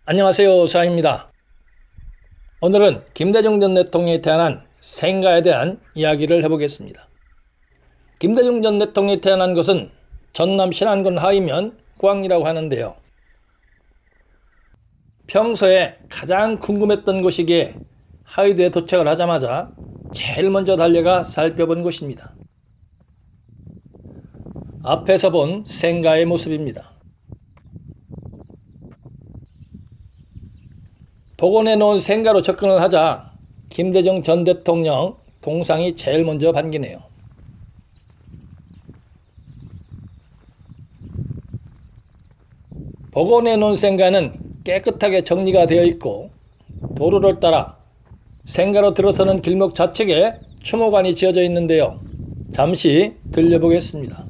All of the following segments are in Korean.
안녕하세요, 수아입니다. 오늘은 김대중 전 대통령이 태어난 생가에 대한 이야기를 해보겠습니다. 김대중 전 대통령이 태어난 곳은 전남 신안군 하의면 구항리라고 하는데요. 평소에 가장 궁금했던 곳이기에 하의도에 도착을 하자마자 제일 먼저 달려가 살펴본 곳입니다. 앞에서 본 생가의 모습입니다. 복원해 놓은 생가로 접근을 하자 김대중 전 대통령 동상이 제일 먼저 반기네요. 복원해 놓은 생가는 깨끗하게 정리가 되어 있고 도로를 따라 생가로 들어서는 길목 좌측에 추모관이 지어져 있는데요. 잠시 들려보겠습니다.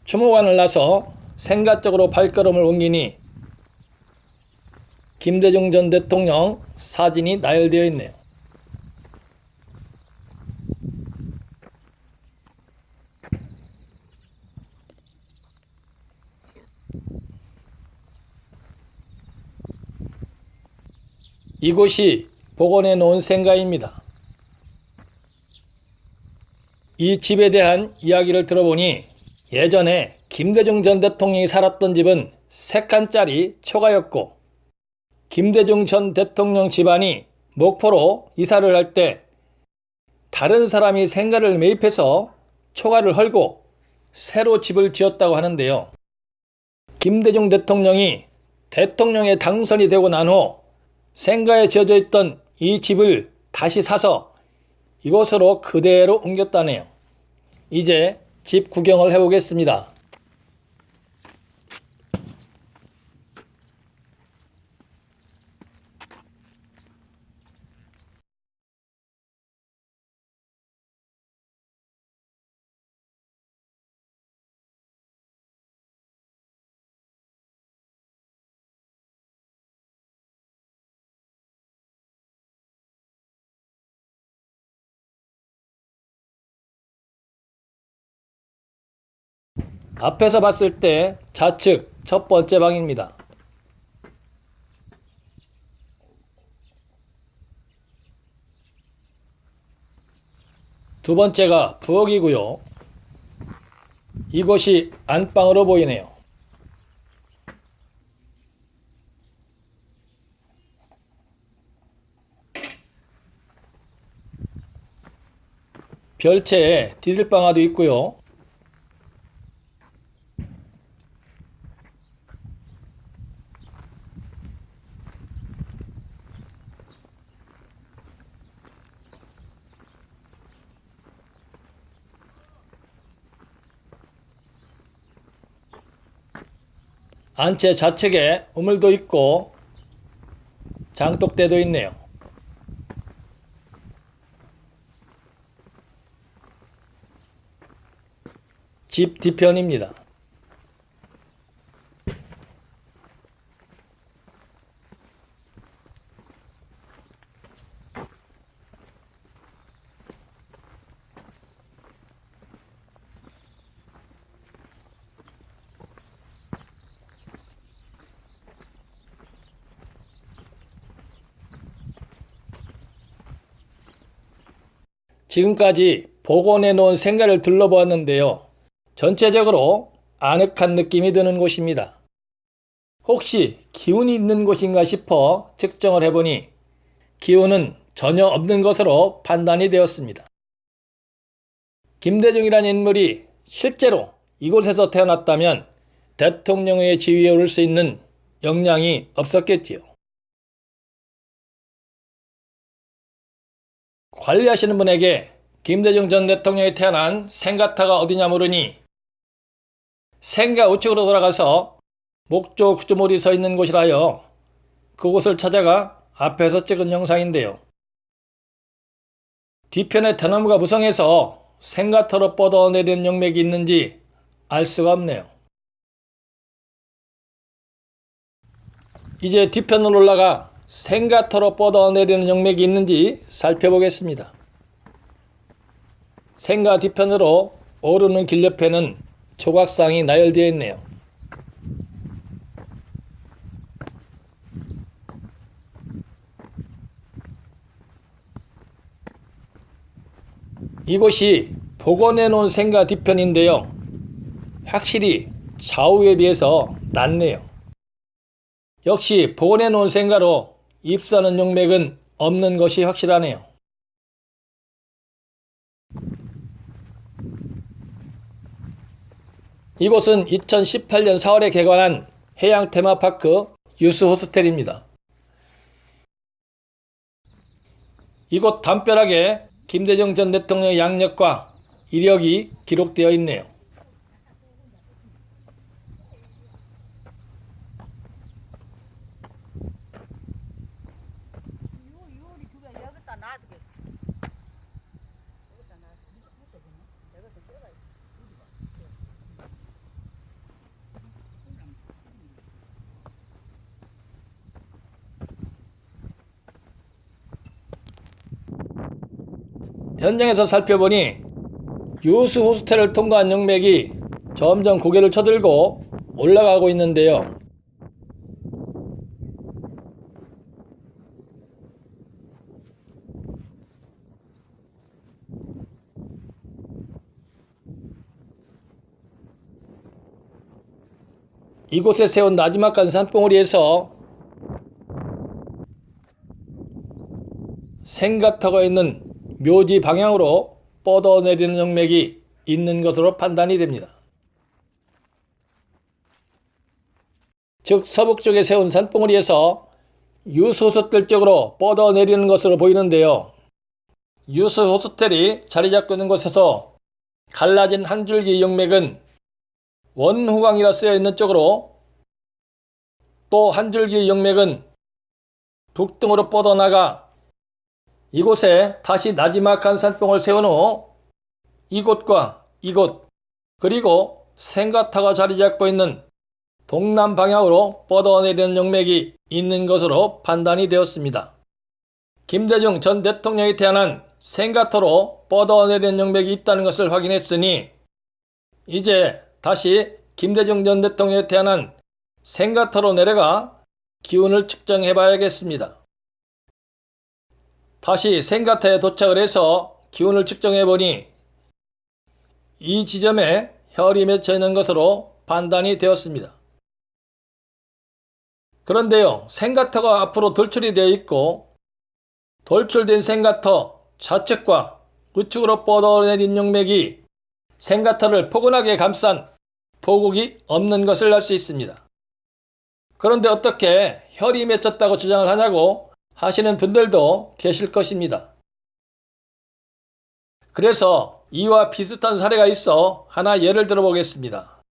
추모관을 나서 생가 쪽으로 발걸음을 옮기니 김대중 전 대통령 사진이 나열되어 있네요. 이곳이 복원해 놓은 생가입니다. 이 집에 대한 이야기를 들어보니 예전에 김대중 전 대통령이 살았던 집은 3칸짜리 초가였고 김대중 전 대통령 집안이 목포로 이사를 할 때 다른 사람이 생가를 매입해서 초가를 헐고 새로 집을 지었다고 하는데요. 김대중 대통령이 대통령에 당선이 되고 난 후 생가에 지어져 있던 이 집을 다시 사서 이곳으로 그대로 옮겼다네요. 이제 집 구경을 해보겠습니다. 앞에서 봤을 때 좌측 첫 번째 방입니다. 두 번째가 부엌이고요. 이곳이 안방으로 보이네요. 별채에 디딜방아도 있고요. 안채 좌측에 우물도 있고 장독대도 있네요. 집 뒤편입니다. 지금까지 복원해 놓은 생가를 둘러보았는데요. 전체적으로 아늑한 느낌이 드는 곳입니다. 혹시 기운이 있는 곳인가 싶어 측정을 해보니 기운은 전혀 없는 것으로 판단이 되었습니다. 김대중이라는 인물이 실제로 이곳에서 태어났다면 대통령의 지위에 오를 수 있는 역량이 없었겠지요. 관리하시는 분에게 김대중 전 대통령이 태어난 생가터가 어디냐 물으니 생가 우측으로 돌아가서 목조 구조물이 서 있는 곳이라여 그곳을 찾아가 앞에서 찍은 영상인데요. 뒤편에 대나무가 무성해서 생가터로 뻗어내리는 용맥이 있는지 알 수가 없네요. 이제 뒤편으로 올라가 생가터로 뻗어내리는 용맥이 있는지 살펴보겠습니다. 생가 뒤편으로 오르는 길 옆에는 조각상이 나열되어 있네요. 이곳이 복원해 놓은 생가 뒤편인데요. 확실히 좌우에 비해서 낮네요. 역시 복원해 놓은 생가로 입수하는 용맥은 없는 것이 확실하네요. 이곳은 2018년 4월에 개관한 해양 테마파크 유스 호스텔입니다. 이곳 담벼락에 김대중 전 대통령의 양력과 이력이 기록되어 있네요. 현장에서 살펴보니 유스 호스텔을 통과한 용맥이 점점 고개를 쳐들고 올라가고 있는데요. 이곳에 세운 나지막한 산봉우리에서 생가터가 있는 묘지 방향으로 뻗어내리는 용맥이 있는 것으로 판단이 됩니다. 즉 서북쪽에 세운 산봉우리에서 유스 호스텔 쪽으로 뻗어내리는 것으로 보이는데요. 유스 호스텔이 자리 잡고 있는 곳에서 갈라진 한 줄기 용맥은 원후광이라 쓰여 있는 쪽으로, 또 한 줄기 용맥은 북등으로 뻗어나가 이곳에 다시 나지막한 산봉을 세운 후 이곳과 이곳, 그리고 생가터가 자리 잡고 있는 동남 방향으로 뻗어내리는 용맥이 있는 것으로 판단이 되었습니다. 김대중 전 대통령이 태어난 생가터로 뻗어내리는 용맥이 있다는 것을 확인했으니 이제 다시 김대중 전 대통령이 태어난 생가터로 내려가 기운을 측정해 봐야겠습니다. 다시 생가터에 도착을 해서 기운을 측정해 보니 이 지점에 혈이 맺혀 있는 것으로 판단이 되었습니다. 그런데요, 생가터가 앞으로 돌출이 되어 있고 돌출된 생가터 좌측과 우측으로 뻗어내린 용맥이 생가터를 포근하게 감싼 보국이 없는 것을 알 수 있습니다. 그런데 어떻게 혈이 맺혔다고 주장을 하냐고 하시는 분들도 계실 것입니다. 그래서 이와 비슷한 사례가 있어 하나 예를 들어 보겠습니다.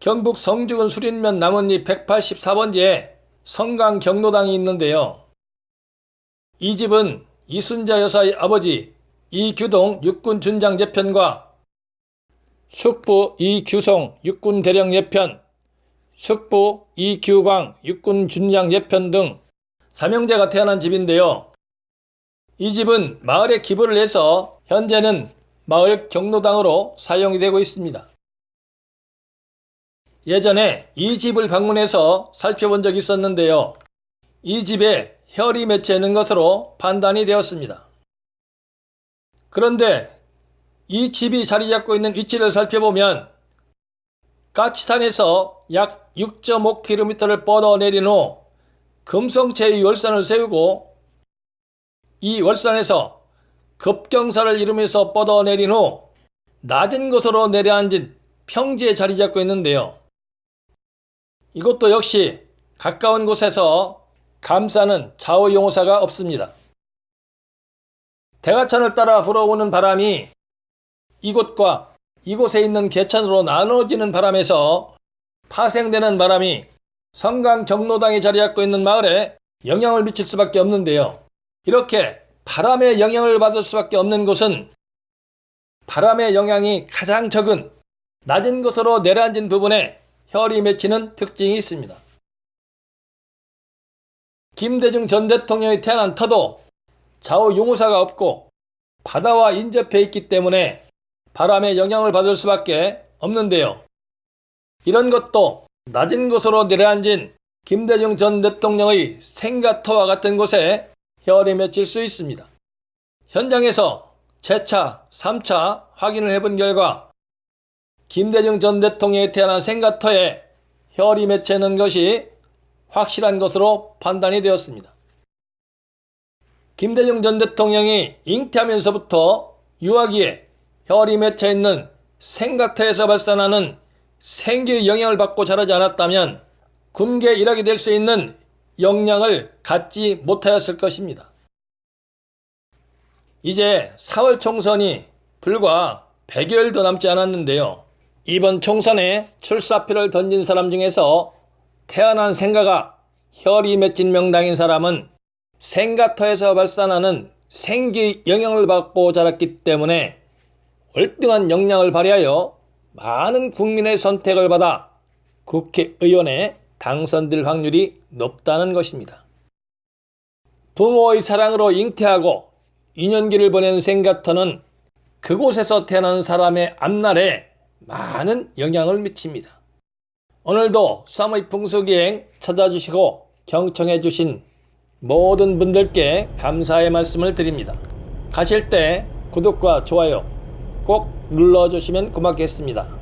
경북 성주군 수린면 나뭇잎 184번지에 성강 경로당이 있는데요. 이 집은 이순자 여사의 아버지 이규동 육군 준장 예편과 숙부 이규송 육군 대령 예편, 숙부 이규광 육군 준장 예편 등 삼형제가 태어난 집인데요. 이 집은 마을에 기부를 해서 현재는 마을 경로당으로 사용이 되고 있습니다. 예전에 이 집을 방문해서 살펴본 적이 있었는데요. 이 집에 혈이 맺혀 있는 것으로 판단이 되었습니다. 그런데 이 집이 자리 잡고 있는 위치를 살펴보면 까치산에서 약 6.5km를 뻗어내린 후 금성체의 월산을 세우고 이 월산에서 급경사를 이루면서 뻗어내린 후 낮은 곳으로 내려앉은 평지에 자리 잡고 있는데요. 이것도 역시 가까운 곳에서 감싸는 좌우용사가 없습니다. 대하천을 따라 불어오는 바람이 이곳과 이곳에 있는 개천으로 나눠지는 바람에서 파생되는 바람이 성강 경로당에 자리잡고 있는 마을에 영향을 미칠 수밖에 없는데요. 이렇게 바람의 영향을 받을 수밖에 없는 곳은 바람의 영향이 가장 적은 낮은 곳으로 내려앉은 부분에 혈이 맺히는 특징이 있습니다. 김대중 전 대통령이 태어난 터도 좌우 용우사가 없고 바다와 인접해 있기 때문에 바람의 영향을 받을 수밖에 없는데요. 이런 것도 낮은 곳으로 내려앉은 김대중 전 대통령의 생가터와 같은 곳에 혈이 맺힐 수 있습니다. 현장에서 재차, 3차 확인을 해본 결과 김대중 전 대통령이 태어난 생가터에 혈이 맺히는 것이 확실한 것으로 판단이 되었습니다. 김대중 전 대통령이 잉태하면서부터 유아기에 혈이 맺혀 있는 생가터에서 발산하는 생기의 영향을 받고 자라지 않았다면 군계 일학이 될 수 있는 역량을 갖지 못하였을 것입니다. 이제 4월 총선이 불과 100여일도 남지 않았는데요. 이번 총선에 출사표를 던진 사람 중에서 태어난 생가가 혈이 맺힌 명당인 사람은 생가터에서 발산하는 생기의 영향을 받고 자랐기 때문에 월등한 역량을 발휘하여 많은 국민의 선택을 받아 국회의원에 당선될 확률이 높다는 것입니다. 부모의 사랑으로 잉태하고 유년기를 보낸 생가터는 그곳에서 태어난 사람의 앞날에 많은 영향을 미칩니다. 오늘도 쌈의 풍수기행 찾아주시고 경청해 주신 모든 분들께 감사의 말씀을 드립니다. 가실 때 구독과 좋아요 꼭 눌러주시면 고맙겠습니다.